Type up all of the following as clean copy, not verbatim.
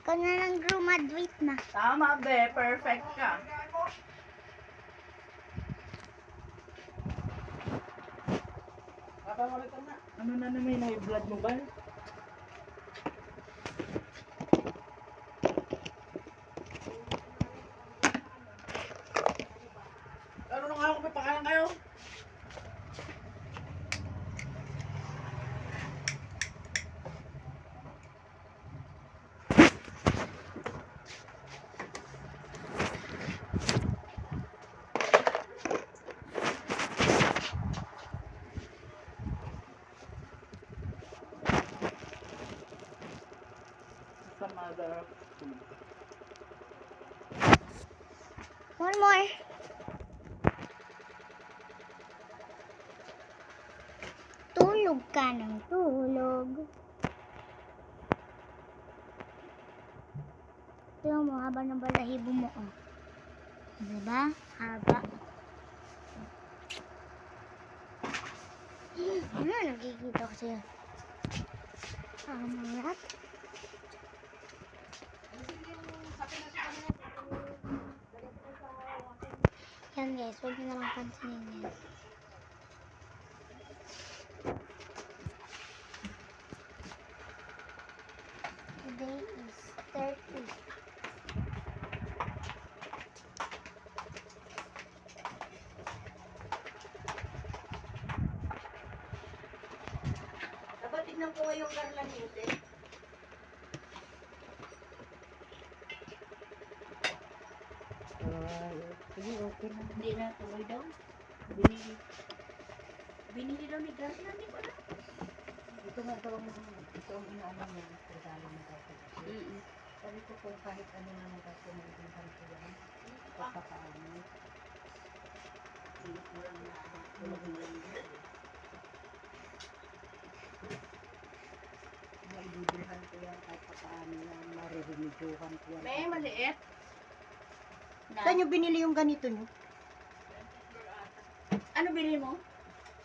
Ikaw na lang graduate na. Tama, be. Perfect ka. Ano na naman yung blood mo ba? Ano na nga ako, may pakalan kayo? Sa mother of two. One more. Tulog ka ng tulog. Tingnan mo, haba ng balahibo mo. Oh. Diba? Haba. Ano, nakikita ko sa'yo. Amat. Yan guys, huwag nyo naman pansinin yan. Today is 30. Dapat tignan ko nga yung garland music. Sige, okay na. Hindi na tuloy daw. Binili daw ni Garland, hindi ko alam. Ito nga daw ito ang inaano niya. Regalo ng kasi. Sabi ko kung kahit ano naman kasi magiging ko yan. Pagkakaano. Hindi ko lang na maibibilhan ko yan kahit paano yan. Maririmidyohan ko yan. May maliit. Saan nyo binili yung ganito nyo? Ano binili mo?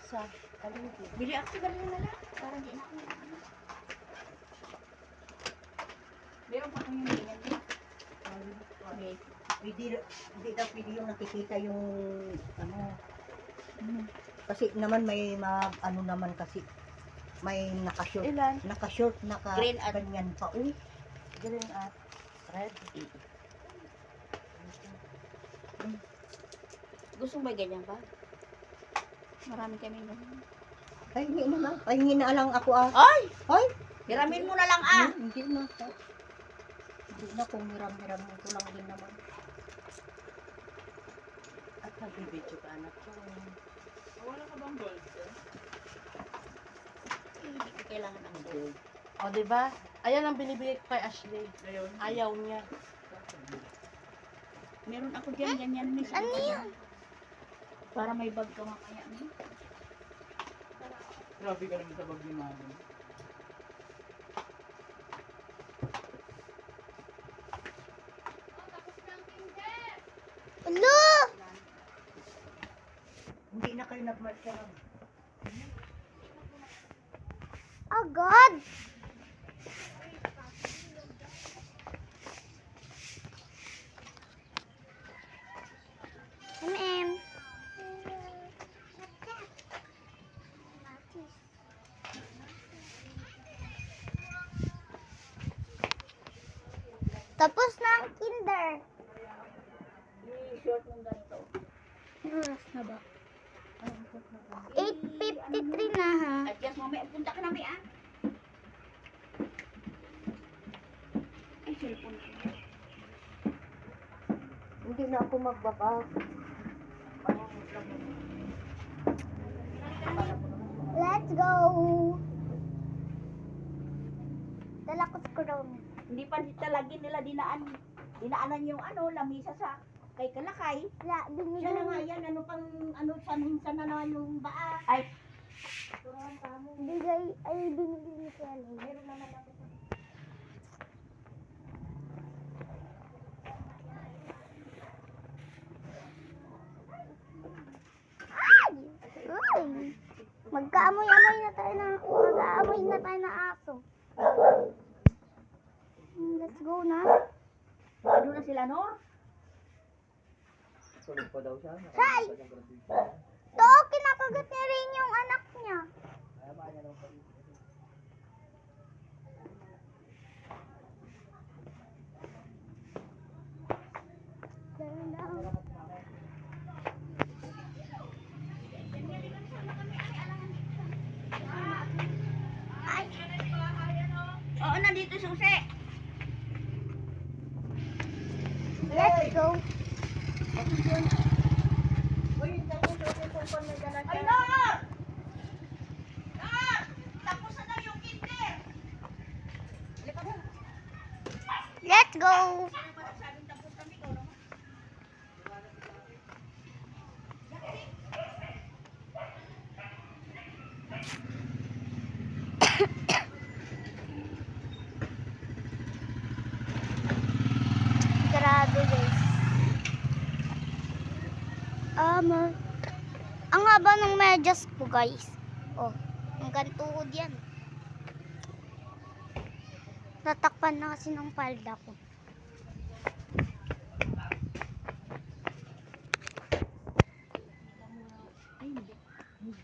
Sa Kalinti. Bili ako sa galing na lang. Parang di na ako. Meron pa kong yung ganyan din. Okay. Hindi daw pwede yung nakikita yung ano. Kasi naman may ano naman kasi may naka-short. Ilan? Naka-short, Green at- ganyan pa. Uy, green at red. Gusto mo ba ganyan ba? Marami kami ganyan. Ay, hindi na. Pahingi na lang ako ah. Ay! Ay! Hiramin mo na lang ah! Hindi na. Hindi na kung miram-miram ko lang din naman. At nagbibidyo ka anak ko. Wala ka bang gold? Hindi ko kailangan ng gold. O, diba? Ayan ang binibigay ko kay Ashley. Ayun. Ayaw niya. Meron ako dyan, ganyan. Miss. Ano yan? Para may bag ka mamaya. Grabe ka naman sa bag ni Mami. Hello! Hindi na kayo nagmarcha. Agad! Tapos na ang kinder. I-short mong ganito. Ano oras na ba? 8:53 na ha. At yes, mamaya, punta ka namin ah. Ay, cellphone ko. Hindi na ako magbabag. Let's go! Dala ko sa kurong. Hindi pa talagin nila dinaanan yung ano, lamisa sa kay Kalakay. La, Siya na nga binigay. yan. Ano pang, ano, saan na naman yung baa. Ay, Binigay ni Kelly. Meron naman ako. Uy! Mag-aamoy na tayo ng aso. Let's go na. Ano na sila, Nor? Tulog pa daw siya. Sai! Nakakita ng graduation. To, kinakagat niya rin yung anak niya. Kaya ba niya daw pa rin. Oo, nandito susi. Let's go. Uy, tapos yung kumpon may dala Ay, siya. Nor! Nor! Tapos na daw yung kinder. Let's go. Ano ba nagsabing tapos kami? Ikaw naman. Grabe guys. Ang haba ng medyas ko guys. Oh, hanggang tuhod yan. Tatakpan na kasi ng palda ko.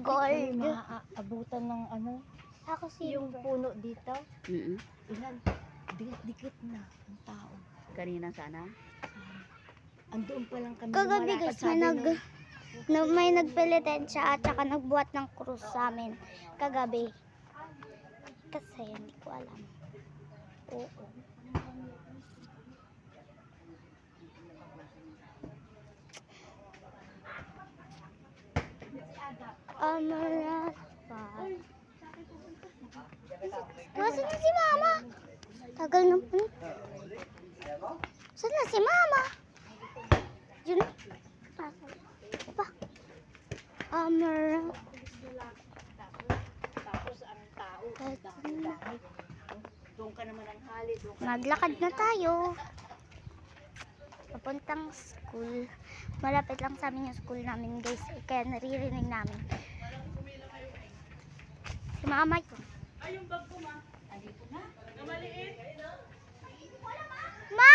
Gold. Maabutan ng ano, Ako yung silver. puno dito. Mm-mm. Ilan? Dikit na ang tao. Kanina sana. Andoon pa lang kami. Kagabi lumalakad, guys, may nagpilitan siya at saka nagbuhat ng krus sa amin. Kagabi. Kasi hindi ko alam. Oo. Amaras pa. Nasaan na si Mama? Tagal na po. Saan na si Mama? Yun. Pa. Amaras. Tapos ang tao, dahil doon ka naman ang hali. Doon ka Maglakad na tayo. Papuntang school. Malapit lang sa amin yung school namin guys. Kaya naririnig namin. Si Mama yun. andito na. Ma!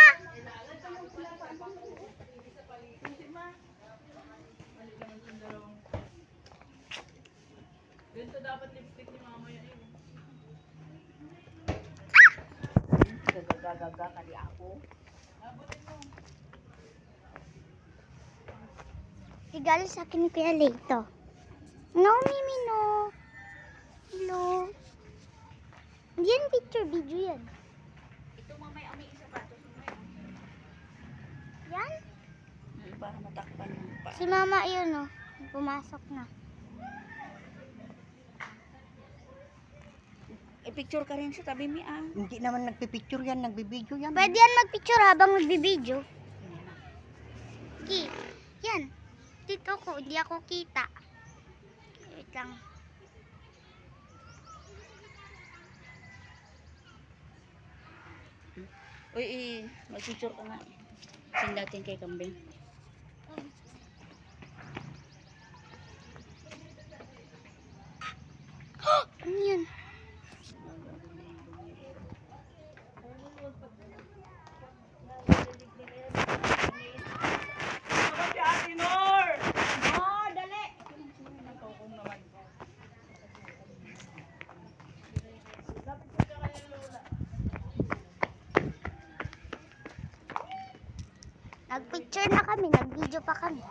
Ganito dapat lipstick ni mama yan. Gagaga ka di ako. Igaling sa akin ni Kuya Leito. No, Mimi, no. Hello. Hindi yan picture, video yan. Ito mamaya may sapatos mo yun. Yan? Para matakpan mo pa. Si Mama yun, oh. Pumasok na. I-picture ka rin sa tabi mi ah. Hindi naman nagpipicture yan, nagbibideo yan. Pwede yan magpicture habang nagbibideo. Okay. Yan. Dito ko, hindi ako kita. Wait lang. Uy, mag-picture ka nga. Send natin kay Kambing. Ano yan? Oh, dali! Nagpicture na kami, nagvideo pa kami.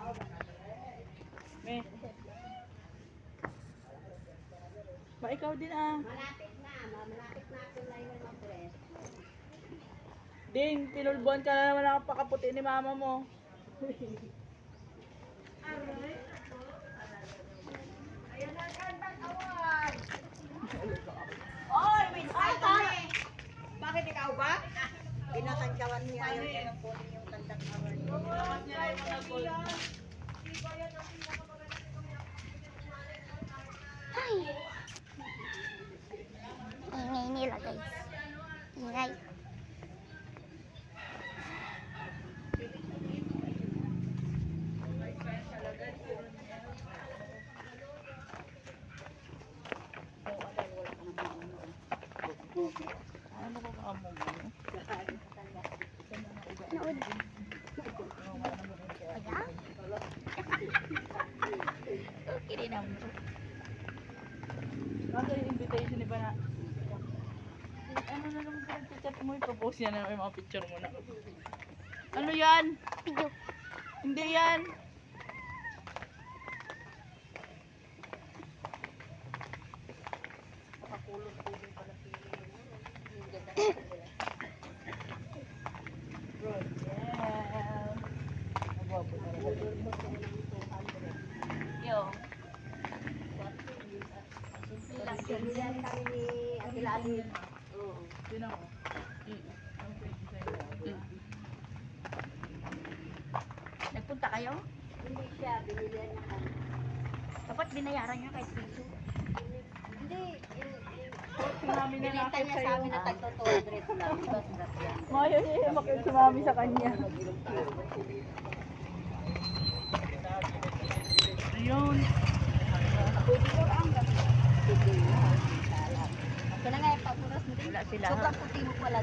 Ba, ikaw din ah. Ding, tinulbuan ka na naman nakapakaputi ni mama mo. Oy, wait, ay kami! Bakit ikaw ba? Pinakantyawan niya yung kunin yung tandang awan. Ay. Ingay nila guys. Ingay. Ano ba ka mo? Ano yung invitation ni Bana? Ano na naman pinag-chat mo? I-propose yan na yung mga picture mo na. Ano yan? Video. Hindi yan. Yo. Yan kami ni Ate Lali. Oo. Yun ako. Nagpunta kayo? Hindi siya, binilihan niya kami. Dapat binayaran niya kahit piso. Hindi. Sumami na Binenta niya sa amin na tagto 200 lang. Diba, sarap yan. Maya niya yung sumami sa kanya. Ayun. Kaya nga yung papunas mo din. Wala sila. Sobrang puti mo pala.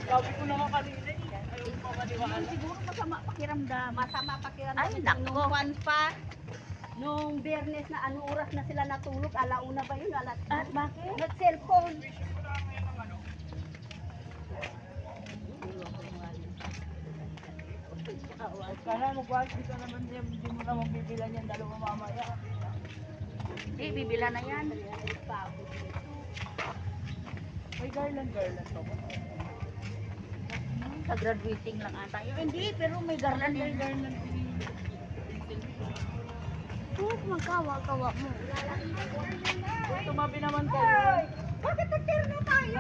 Sabi ko na nga kanina eh. Ayun ko kaniwala. Siguro masama pakiramdam. Masama pakiramdam. Ay, nako. Nung kwan pa. Nung Biyernes na ano oras na sila natulog. Alauna ba yun? At bakit? Nag-cellphone. Kana magwasi ka naman niya. Hindi mo na magbibilan yan. Dalawa mamaya. Hindi, bibila na yan. May garland to. Sa graduating lang ata yun. Hindi, pero may garland May din. garland. Ano magawa-gawa mo? Tumabi naman kayo. Bakit nagterno tayo?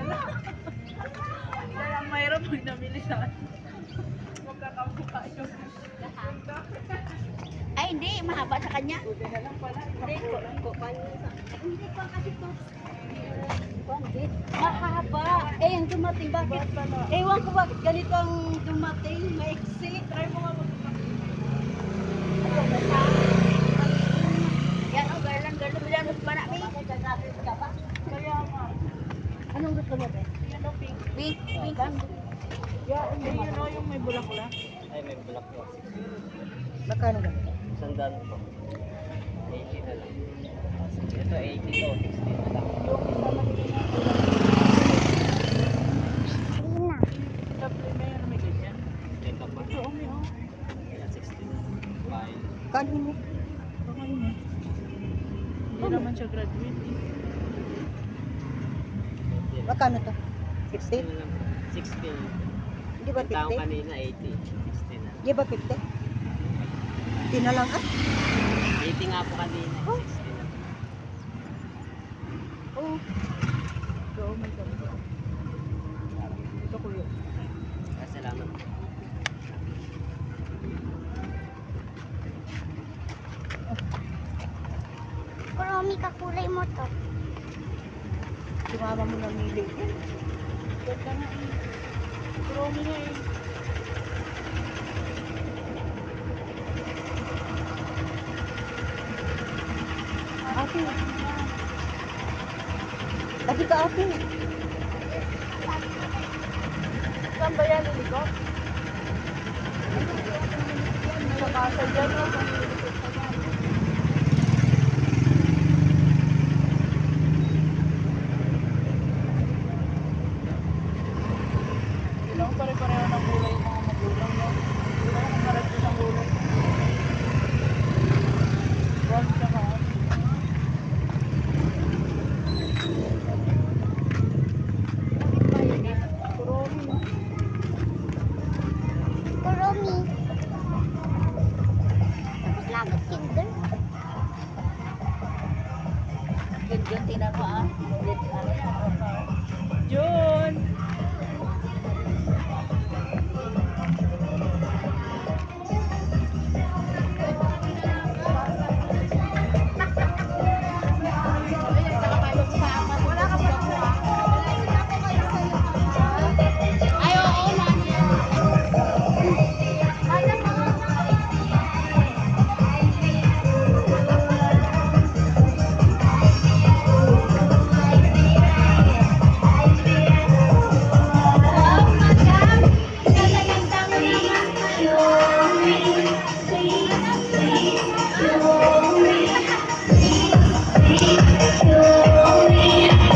Kaya ang mahirap pag namili sa magkakampo tayo. Ay, hindi. Mahaba sa kanya. Buti na lang pala. Hindi pa kasi to. Mahaba. Eh, yung dumating, bakit? Ewan ko bakit ganito ang dumating. Maiksi. Try mo nga Yan, oh, garland. Bilang gusto ba namin? Kaya nga. Anong gusto mo, Ben? Yan o, pink. Pink. Pink. Yeah, hindi yun o, yung may bulak-bulak. Ay, may block po. Magkano ba? Sandaan po. 80 na lang. Ito 80 to, 60 na lang. Yung isa lang yun na. Hindi na. Double na yun, may ganyan. Ito pa. Ito, may o. Ayan, 60 na. Bye. Kanin mo. Hindi naman siya graduate eh. Magkano to? 60 60? na lang. 60. Di ba Yung taong 50? kanina, 80. 60 na. Di ba 50? 50 na lang ah. 80 nga po kanina, 60 na. Oh. Ito, may ganito. Ito ko yun. Salamat. Kuromi ka kulay mo to. Si mama mo namili. Ganda nga eh. Kuromi nga eh. Ate. Lagi ka ate. Saan ba yan, Nico? Sa kasa dyan o. Ilang pare-pareho ng kulay yung mga magulang, no? Ilang ang karat ng kulay. Brown tsaka ano. Kuromi, no? Kuromi. Tapos lagot kinder. Yun, tinapa ah. June!